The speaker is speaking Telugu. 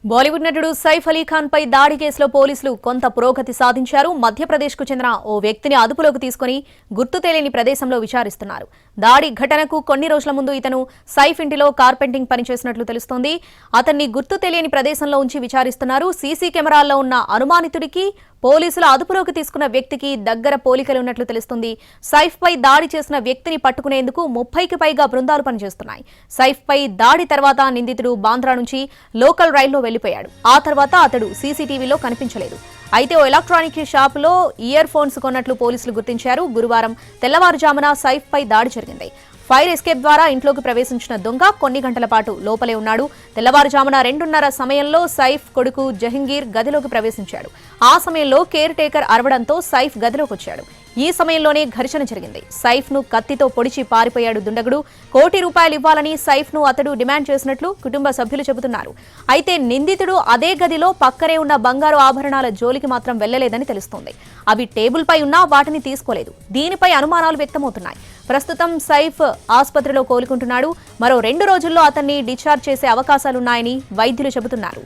బాలీవుడ్ నటుడు సైఫ్ అలీ ఖాన్ పై దాడి కేసులో పోలీసులు కొంత పురోగతి సాధించారు. మధ్యప్రదేశ్కు చెందిన ఓ వ్యక్తిని అదుపులోకి తీసుకుని గుర్తు తెలియని ప్రదేశంలో విచారిస్తున్నారు. దాడి ఘటనకు కొన్ని రోజుల ముందు ఇతను సైఫ్ ఇంటిలో కార్పెంటింగ్ పనిచేసినట్లు తెలుస్తోంది. అతన్ని గుర్తు తెలియని ప్రదేశంలో ఉంచి విచారిస్తున్నారు. సీసీ కెమెరాల్లో ఉన్న అనుమానితుడికి పోలీసులు అదుపులోకి తీసుకున్న వ్యక్తికి దగ్గర పోలికలున్నట్లు తెలుస్తుంది. సైఫ్ పై దాడి చేసిన వ్యక్తిని పట్టుకునేందుకు 30కి పైగా బృందాలు పనిచేస్తున్నాయి. సైఫ్ పై దాడి తర్వాత నిందితుడు బాంద్రా నుంచి లోకల్ రైల్లో వెళ్లిపోయాడు. ఆ తర్వాత అతడు సీసీటీవీలో కనిపించలేదు. అయితే ఓ ఎలక్ట్రానిక్ షాపులో ఇయర్ ఫోన్స్ కొన్నట్లు పోలీసులు గుర్తించారు. గురువారం తెల్లవారుజామున సైఫ్ పై దాడి జరిగింది. ఫైర్ ఎస్కేప్ ద్వారా ఇంట్లోకి ప్రవేశించిన దొంగ కొన్ని గంటల పాటు లోపలే ఉన్నాడు. తెల్లవారుజామున 2:30 సమయంలో సైఫ్ కొడుకు జహంగీర్ గదిలోకి ప్రవేశించాడు. ఆ సమయంలో కేర్ టేకర్ అరవడంతో సైఫ్ గదిలోకి వచ్చాడు. ఈ సమయంలోనే ఘర్షణ జరిగింది. సైఫ్ ను కత్తితో పొడిచి పారిపోయాడు దుండగుడు. ₹1 కోటి ఇవ్వాలని సైఫ్ ను అతడు డిమాండ్ చేసినట్లు కుటుంబ సభ్యులు చెబుతున్నారు. అయితే నిందితుడు అదే గదిలో పక్కనే ఉన్న బంగారు ఆభరణాల జోలికి మాత్రం వెళ్లలేదని తెలుస్తోంది. అవి టేబుల్ పై ఉన్నా వాటిని తీసుకోలేదు. దీనిపై అనుమానాలు వ్యక్తమవుతున్నాయి. ప్రస్తుతం సైఫ్ ఆసుపత్రిలో కోలుకుంటున్నాడు. మరో 2 రోజుల్లో అతన్ని డిశ్చార్జ్ చేసే అవకాశాలున్నాయని వైద్యులు చెబుతున్నారు.